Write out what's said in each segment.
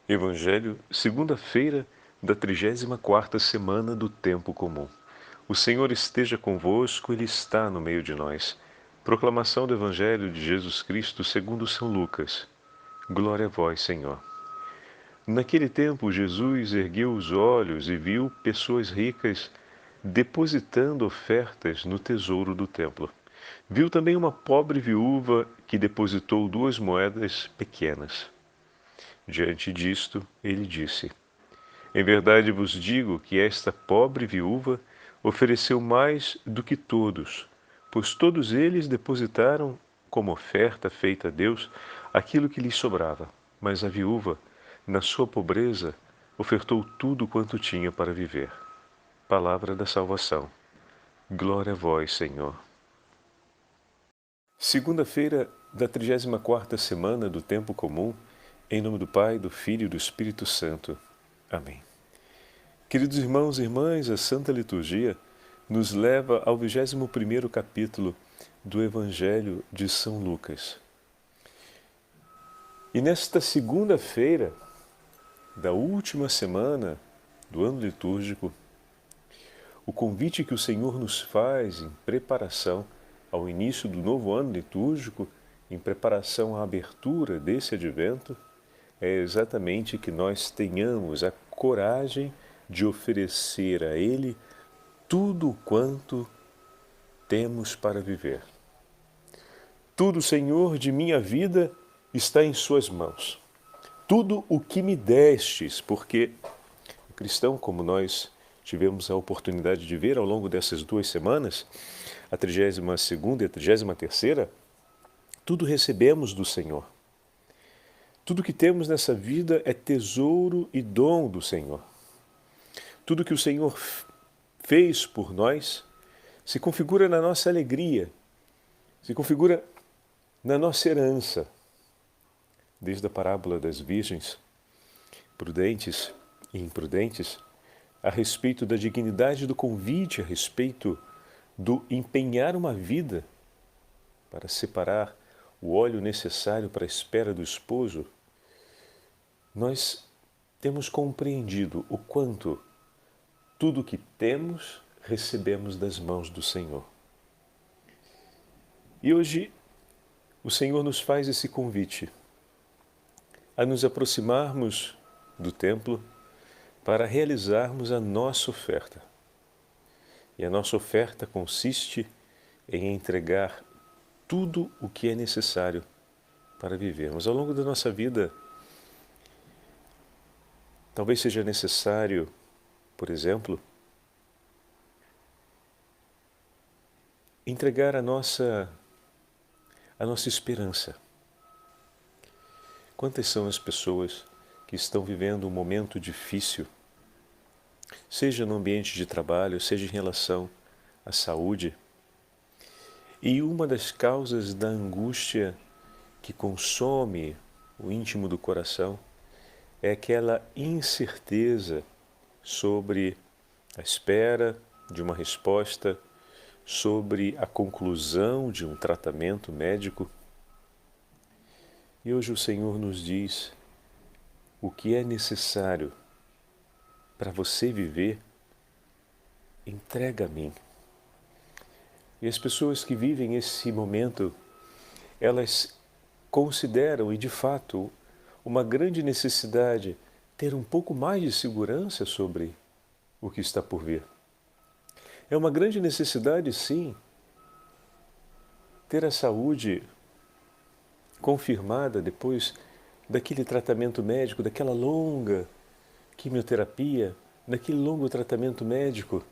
Evangelho, segunda-feira da 34ª semana do Tempo Comum. O Senhor esteja convosco, Ele está no meio de nós. Proclamação do Evangelho de Jesus Cristo segundo São Lucas. Glória a vós, Senhor. Naquele tempo, Jesus ergueu os olhos e viu pessoas ricas depositando ofertas no tesouro do templo. Viu também uma pobre viúva que depositou 2 moedas pequenas. Diante disto, ele disse: Em verdade vos digo que esta pobre viúva ofereceu mais do que todos, pois todos eles depositaram como oferta feita a Deus aquilo que lhes sobrava. Mas a viúva, na sua pobreza, ofertou tudo quanto tinha para viver. Palavra da salvação. Glória a vós, Senhor. Segunda-feira da 34ª semana do Tempo Comum, em nome do Pai, do Filho e do Espírito Santo. Amém. Queridos irmãos e irmãs, a Santa Liturgia nos leva ao 21º capítulo do Evangelho de São Lucas. E nesta segunda-feira da última semana do ano litúrgico, o convite que o Senhor nos faz em preparação ao início do novo ano litúrgico, em preparação à abertura desse advento, é exatamente que nós tenhamos a coragem de oferecer a Ele tudo quanto temos para viver. Tudo, Senhor, de minha vida está em Suas mãos. Tudo o que me destes, porque o cristão, como nós tivemos a oportunidade de ver ao longo dessas 2 semanas, a 32ª e a 33ª, tudo recebemos do Senhor. Tudo que temos nessa vida é tesouro e dom do Senhor. Tudo que o Senhor fez por nós se configura na nossa alegria, se configura na nossa herança. Desde a parábola das virgens, prudentes e imprudentes, a respeito da dignidade do convite, a respeito do empenhar uma vida para separar o óleo necessário para a espera do esposo, nós temos compreendido o quanto tudo que temos recebemos das mãos do Senhor. E hoje o Senhor nos faz esse convite a nos aproximarmos do templo para realizarmos a nossa oferta. E a nossa oferta consiste em entregar tudo o que é necessário para vivermos. Ao longo da nossa vida, talvez seja necessário, por exemplo, entregar a nossa esperança. Quantas são as pessoas que estão vivendo um momento difícil, seja no ambiente de trabalho, seja em relação à saúde, e uma das causas da angústia que consome o íntimo do coração é aquela incerteza sobre a espera de uma resposta, sobre a conclusão de um tratamento médico. E hoje o Senhor nos diz o que é necessário para você viver, entrega a mim. E as pessoas que vivem esse momento, elas consideram, e de fato, uma grande necessidade ter um pouco mais de segurança sobre o que está por vir. É uma grande necessidade, sim, ter a saúde confirmada depois daquele tratamento médico, daquela longa quimioterapia, daquele longo tratamento médico,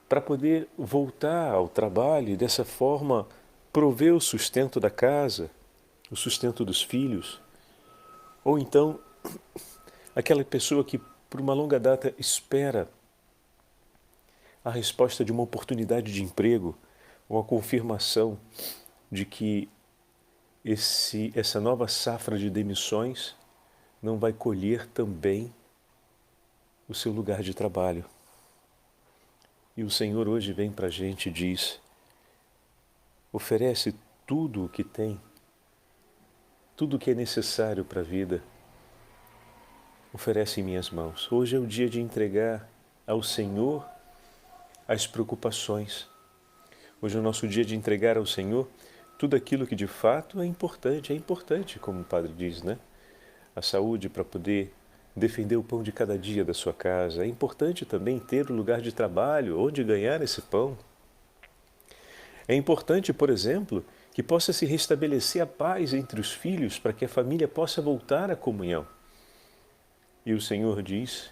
para poder voltar ao trabalho e dessa forma prover o sustento da casa, o sustento dos filhos. Ou então, aquela pessoa que por uma longa data espera a resposta de uma oportunidade de emprego, ou a confirmação de que essa nova safra de demissões não vai colher também o seu lugar de trabalho. E o Senhor hoje vem para a gente e diz: oferece tudo o que tem, tudo o que é necessário para a vida, oferece em minhas mãos. Hoje é o dia de entregar ao Senhor as preocupações. Hoje é o nosso dia de entregar ao Senhor tudo aquilo que de fato é importante, como o Padre diz, né? A saúde para poder defender o pão de cada dia da sua casa. É importante também ter o lugar de trabalho onde ganhar esse pão. É importante, por exemplo, que possa se restabelecer a paz entre os filhos para que a família possa voltar à comunhão. E o Senhor diz: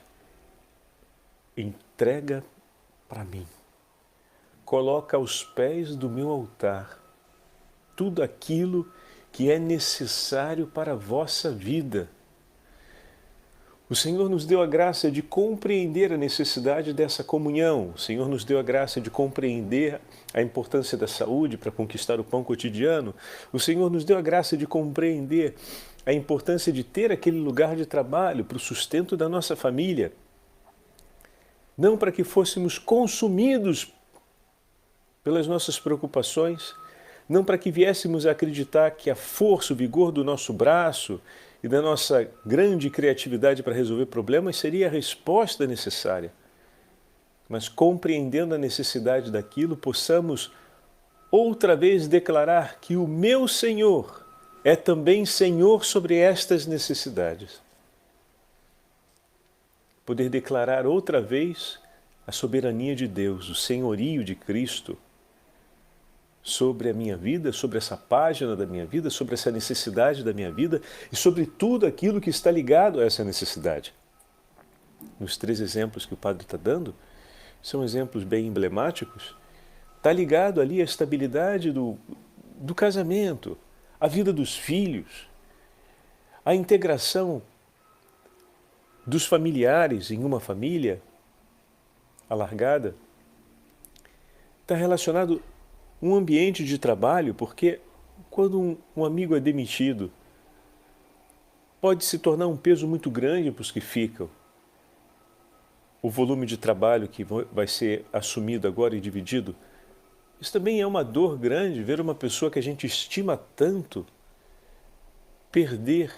entrega para mim. Coloca aos pés do meu altar tudo aquilo que é necessário para a vossa vida. O Senhor nos deu a graça de compreender a necessidade dessa comunhão. O Senhor nos deu a graça de compreender a importância da saúde para conquistar o pão cotidiano. O Senhor nos deu a graça de compreender a importância de ter aquele lugar de trabalho para o sustento da nossa família. Não para que fôssemos consumidos pelas nossas preocupações, não para que viéssemos a acreditar que a força, o vigor do nosso braço e da nossa grande criatividade para resolver problemas seria a resposta necessária. Mas compreendendo a necessidade daquilo, possamos outra vez declarar que o meu Senhor é também Senhor sobre estas necessidades. Poder declarar outra vez a soberania de Deus, o senhorio de Cristo sobre a minha vida, sobre essa página da minha vida, sobre essa necessidade da minha vida e sobre tudo aquilo que está ligado a essa necessidade. Nos 3 exemplos que o Padre está dando, são exemplos bem emblemáticos. Está ligado ali a estabilidade do casamento, a vida dos filhos, a integração dos familiares em uma família alargada. Está relacionado um ambiente de trabalho, porque quando um amigo é demitido, pode se tornar um peso muito grande para os que ficam. O volume de trabalho que vai ser assumido agora e dividido, isso também é uma dor grande, ver uma pessoa que a gente estima tanto perder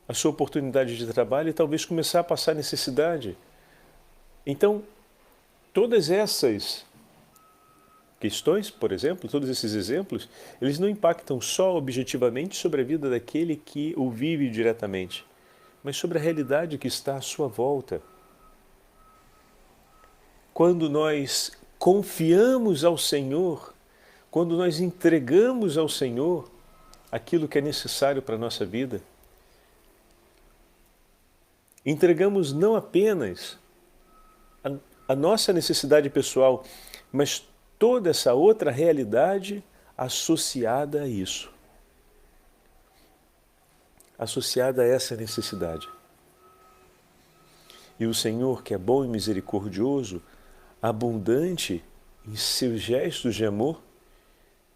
a sua oportunidade de trabalho e talvez começar a passar necessidade. Então, todas essas questões, por exemplo, todos esses exemplos, eles não impactam só objetivamente sobre a vida daquele que o vive diretamente, mas sobre a realidade que está à sua volta. Quando nós confiamos ao Senhor, quando nós entregamos ao Senhor aquilo que é necessário para a nossa vida, entregamos não apenas a nossa necessidade pessoal, mas toda essa outra realidade associada a isso. Associada a essa necessidade. E o Senhor, que é bom e misericordioso, abundante em seus gestos de amor,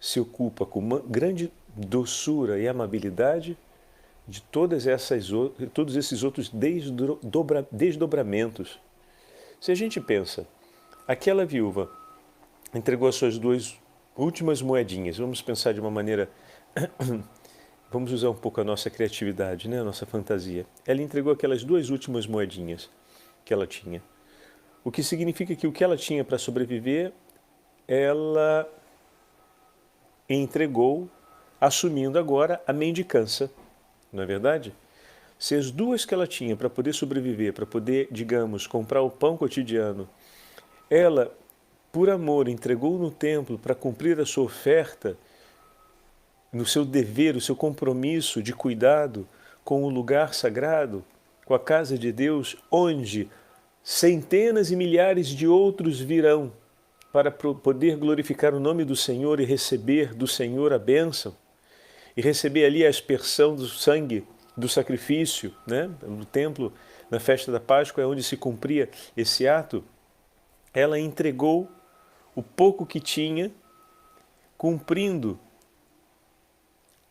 se ocupa com uma grande doçura e amabilidade de todos esses outros desdobramentos. Se a gente pensa, aquela viúva entregou as suas 2 últimas moedinhas. Vamos pensar de uma maneira... Vamos usar um pouco a nossa criatividade, né? A nossa fantasia. Ela entregou aquelas 2 últimas moedinhas que ela tinha. O que significa que o que ela tinha para sobreviver, ela entregou, assumindo agora a mendicância. Não é verdade? Se as 2 que ela tinha para poder sobreviver, para poder, digamos, comprar o pão cotidiano, ela, por amor, entregou no templo para cumprir a sua oferta, no seu dever, o seu compromisso de cuidado com o lugar sagrado, com a casa de Deus, onde centenas e milhares de outros virão para poder glorificar o nome do Senhor e receber do Senhor a bênção, e receber ali a aspersão do sangue do sacrifício, né? No templo, na festa da Páscoa, é onde se cumpria esse ato. Ela entregou o pouco que tinha, cumprindo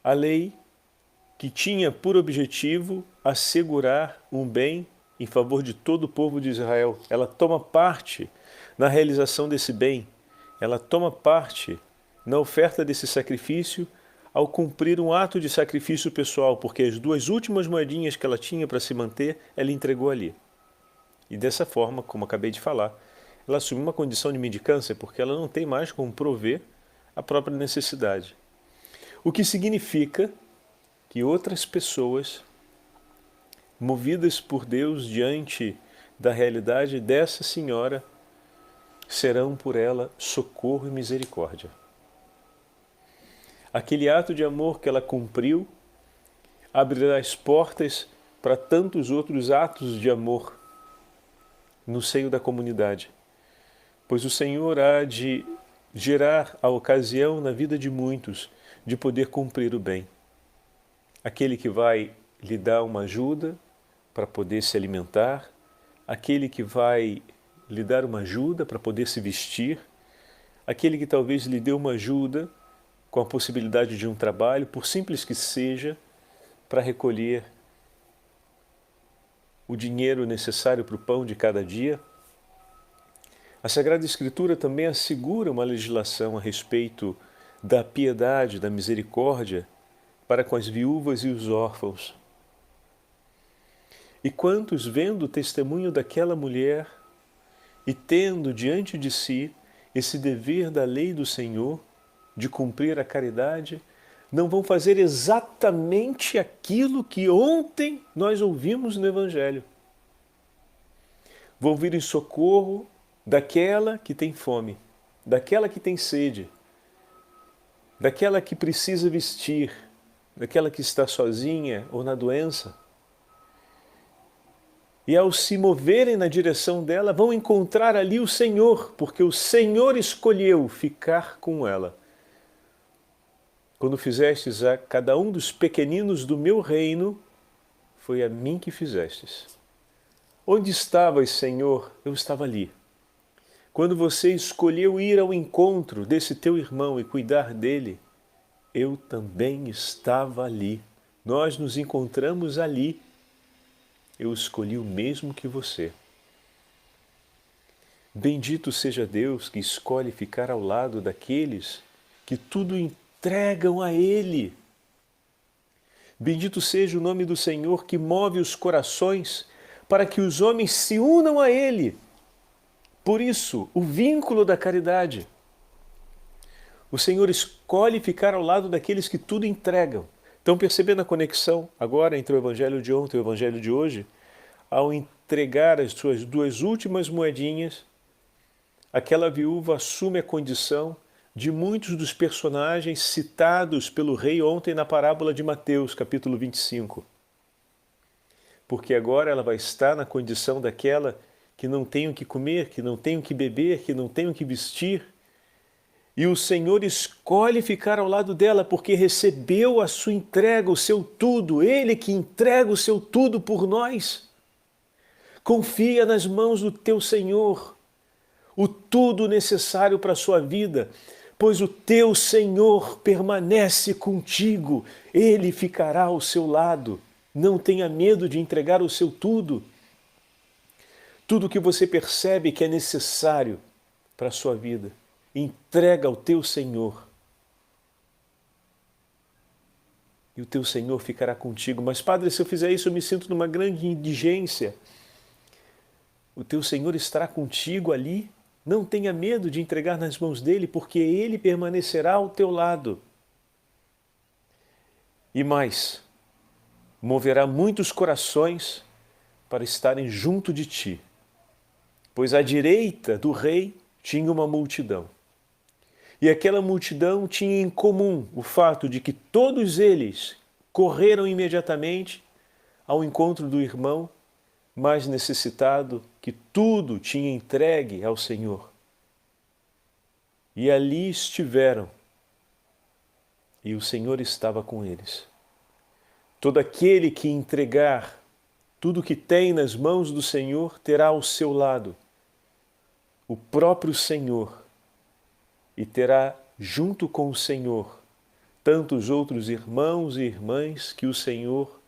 a lei que tinha por objetivo assegurar um bem em favor de todo o povo de Israel. Ela toma parte na realização desse bem, ela toma parte na oferta desse sacrifício ao cumprir um ato de sacrifício pessoal, porque as 2 últimas moedinhas que ela tinha para se manter, ela entregou ali. E dessa forma, como acabei de falar, ela assumiu uma condição de mendicância, porque ela não tem mais como prover a própria necessidade. O que significa que outras pessoas, movidas por Deus diante da realidade dessa senhora, serão por ela socorro e misericórdia. Aquele ato de amor que ela cumpriu abrirá as portas para tantos outros atos de amor no seio da comunidade, pois o Senhor há de gerar a ocasião na vida de muitos de poder cumprir o bem. Aquele que vai lhe dar uma ajuda para poder se alimentar, aquele que vai lhe dar uma ajuda para poder se vestir, aquele que talvez lhe dê uma ajuda com a possibilidade de um trabalho, por simples que seja, para recolher o dinheiro necessário para o pão de cada dia. A Sagrada Escritura também assegura uma legislação a respeito da piedade, da misericórdia para com as viúvas e os órfãos. E quantos, vendo o testemunho daquela mulher e tendo diante de si esse dever da lei do Senhor de cumprir a caridade, não vão fazer exatamente aquilo que ontem nós ouvimos no Evangelho? Vão vir em socorro daquela que tem fome, daquela que tem sede, daquela que precisa vestir, daquela que está sozinha ou na doença. E ao se moverem na direção dela, vão encontrar ali o Senhor, porque o Senhor escolheu ficar com ela. Quando fizestes a cada um dos pequeninos do meu reino, foi a mim que fizestes. Onde estavas, Senhor? Eu estava ali. Quando você escolheu ir ao encontro desse teu irmão e cuidar dele, eu também estava ali. Nós nos encontramos ali. Eu escolhi o mesmo que você. Bendito seja Deus que escolhe ficar ao lado daqueles que tudo entregam a Ele. Bendito seja o nome do Senhor que move os corações para que os homens se unam a Ele. Por isso, o vínculo da caridade. O Senhor escolhe ficar ao lado daqueles que tudo entregam. Estão percebendo a conexão agora entre o Evangelho de ontem e o Evangelho de hoje? Ao entregar as suas 2 últimas moedinhas, aquela viúva assume a condição de muitos dos personagens citados pelo rei ontem na parábola de Mateus, capítulo 25. Porque agora ela vai estar na condição daquela que não tem o que comer, que não tem o que beber, que não tem o que vestir. E o Senhor escolhe ficar ao lado dela porque recebeu a sua entrega, o seu tudo. Ele que entrega o seu tudo por nós. Confia nas mãos do teu Senhor o tudo necessário para a sua vida, pois o teu Senhor permanece contigo. Ele ficará ao seu lado. Não tenha medo de entregar o seu tudo. Tudo que você percebe que é necessário para a sua vida, entrega ao teu Senhor. E o teu Senhor ficará contigo. Mas, Padre, se eu fizer isso, eu me sinto numa grande indigência. O teu Senhor estará contigo ali. Não tenha medo de entregar nas mãos dele, porque ele permanecerá ao teu lado. E mais, moverá muitos corações para estarem junto de ti. Pois à direita do rei tinha uma multidão. E aquela multidão tinha em comum o fato de que todos eles correram imediatamente ao encontro do irmão mais necessitado, que tudo tinha entregue ao Senhor. E ali estiveram, e o Senhor estava com eles. Todo aquele que entregar tudo que tem nas mãos do Senhor terá ao seu lado o próprio Senhor, e terá junto com o Senhor tantos outros irmãos e irmãs que o Senhor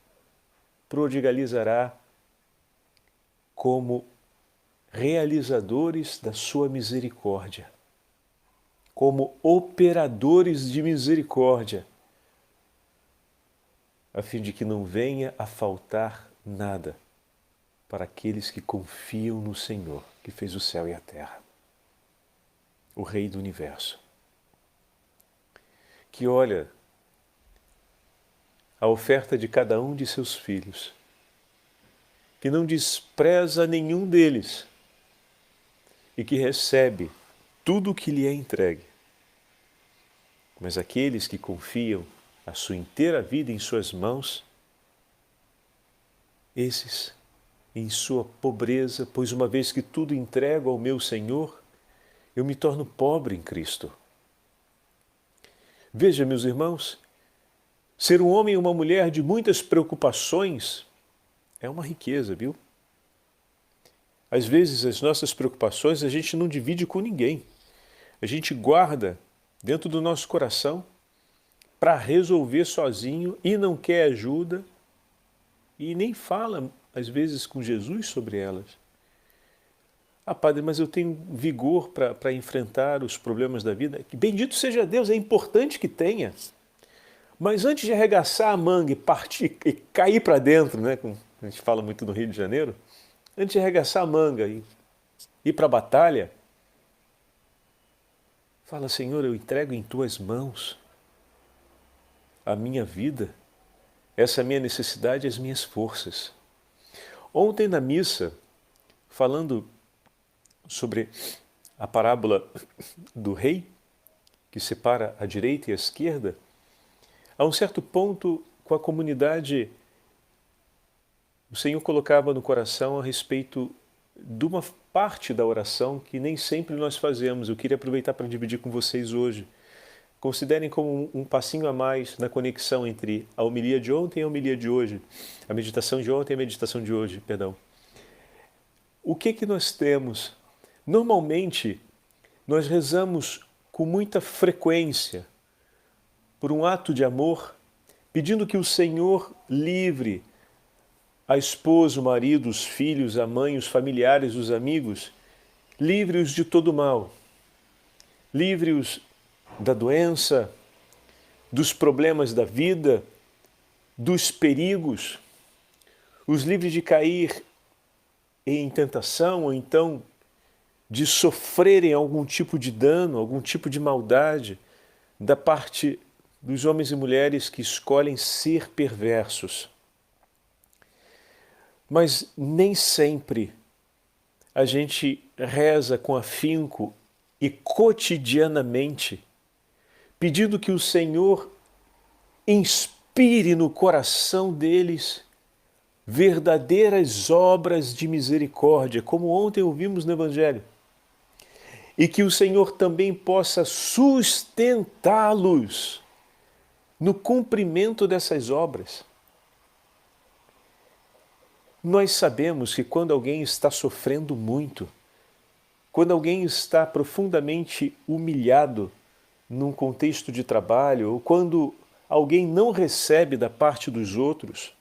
prodigalizará como realizadores da sua misericórdia, como operadores de misericórdia a fim de que não venha a faltar nada para aqueles que confiam no Senhor, que fez o céu e a terra, o Rei do Universo, que olha a oferta de cada um de seus filhos, que não despreza nenhum deles e que recebe tudo o que lhe é entregue. Mas aqueles que confiam a sua inteira vida em suas mãos, esses, em sua pobreza, pois uma vez que tudo entrego ao meu Senhor, eu me torno pobre em Cristo. Veja, meus irmãos, ser um homem e uma mulher de muitas preocupações é uma riqueza, viu? Às vezes as nossas preocupações a gente não divide com ninguém. A gente guarda dentro do nosso coração para resolver sozinho e não quer ajuda e nem fala, às vezes, com Jesus sobre elas. Ah, padre, mas eu tenho vigor para enfrentar os problemas da vida. Bendito seja Deus, é importante que tenha. Mas antes de arregaçar a manga e partir e cair para dentro, né, como a gente fala muito no Rio de Janeiro, antes de arregaçar a manga e ir para a batalha, fala, Senhor, eu entrego em tuas mãos a minha vida, essa minha necessidade e as minhas forças. Ontem na missa, falando sobre a parábola do rei, que separa a direita e a esquerda, a um certo ponto, com a comunidade, o Senhor colocava no coração a respeito de uma parte da oração que nem sempre nós fazemos. Eu queria aproveitar para dividir com vocês hoje. Considerem como um passinho a mais na conexão entre a homilia de ontem e a homilia de hoje, a meditação de ontem e a meditação de hoje, perdão. O que nós temos? Normalmente, nós rezamos com muita frequência por um ato de amor, pedindo que o Senhor livre a esposa, o marido, os filhos, a mãe, os familiares, os amigos, livre-os de todo mal, livre-os da doença, dos problemas da vida, dos perigos, os livre de cair em tentação ou então de sofrerem algum tipo de dano, algum tipo de maldade da parte dos homens e mulheres que escolhem ser perversos. Mas nem sempre a gente reza com afinco e cotidianamente, pedindo que o Senhor inspire no coração deles verdadeiras obras de misericórdia, como ontem ouvimos no Evangelho, e que o Senhor também possa sustentá-los no cumprimento dessas obras. Nós sabemos que quando alguém está sofrendo muito, quando alguém está profundamente humilhado num contexto de trabalho, ou quando alguém não recebe da parte dos outros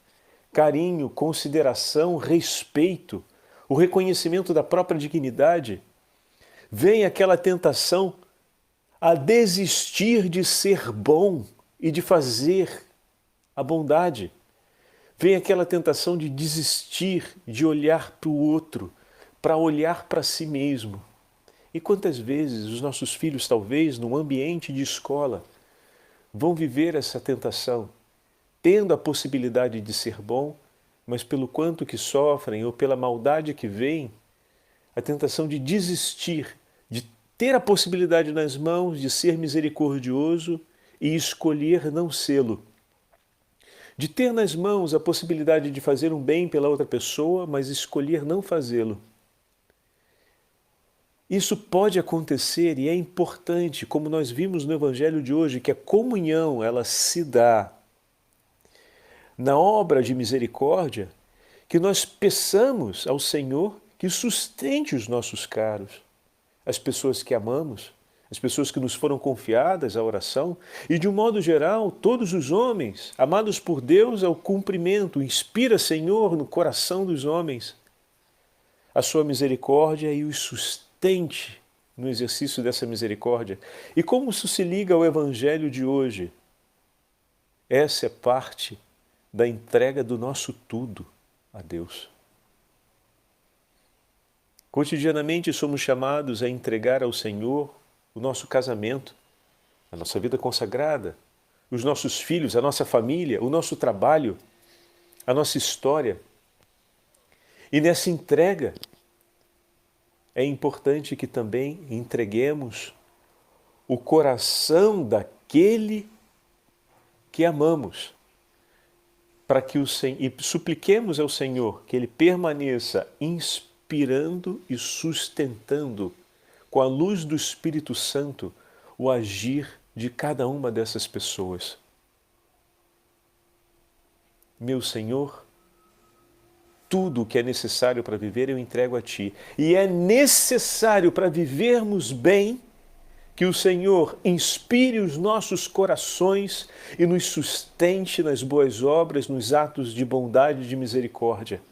carinho, consideração, respeito, o reconhecimento da própria dignidade, vem aquela tentação a desistir de ser bom e de fazer a bondade. Vem aquela tentação de desistir de olhar para o outro, para olhar para si mesmo. E quantas vezes os nossos filhos, talvez, num ambiente de escola, vão viver essa tentação, tendo a possibilidade de ser bom, mas pelo quanto que sofrem ou pela maldade que vem, a tentação de desistir, de ter a possibilidade nas mãos de ser misericordioso e escolher não sê-lo. De ter nas mãos a possibilidade de fazer um bem pela outra pessoa, mas escolher não fazê-lo. Isso pode acontecer e é importante, como nós vimos no Evangelho de hoje, que a comunhão ela se dá na obra de misericórdia, que nós peçamos ao Senhor que sustente os nossos caros, as pessoas que amamos, as pessoas que nos foram confiadas à oração e, de um modo geral, todos os homens, amados por Deus ao cumprimento. Inspira, Senhor, no coração dos homens a sua misericórdia e os sustente no exercício dessa misericórdia. E como isso se liga ao Evangelho de hoje? Essa é parte da entrega do nosso tudo a Deus. Cotidianamente somos chamados a entregar ao Senhor o nosso casamento, a nossa vida consagrada, os nossos filhos, a nossa família, o nosso trabalho, a nossa história. E nessa entrega é importante que também entreguemos o coração daquele que amamos, para que e supliquemos ao Senhor que Ele permaneça inspirando e sustentando com a luz do Espírito Santo o agir de cada uma dessas pessoas. Meu Senhor, tudo o que é necessário para viver eu entrego a Ti. E é necessário para vivermos bem que o Senhor inspire os nossos corações e nos sustente nas boas obras, nos atos de bondade e de misericórdia.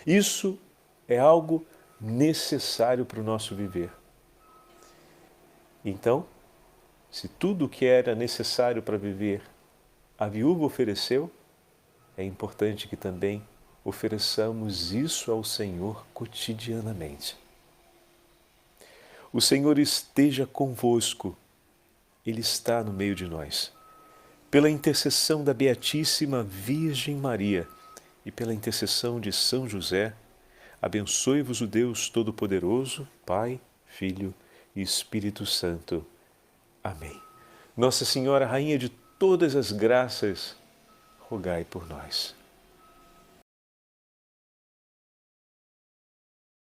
Isso é algo necessário para o nosso viver. Então, se tudo o que era necessário para viver a viúva ofereceu, é importante que também ofereçamos isso ao Senhor cotidianamente. O Senhor esteja convosco, Ele está no meio de nós. Pela intercessão da Beatíssima Virgem Maria e pela intercessão de São José, abençoe-vos o Deus Todo-Poderoso, Pai, Filho e Espírito Santo. Amém. Nossa Senhora, Rainha de todas as graças, rogai por nós.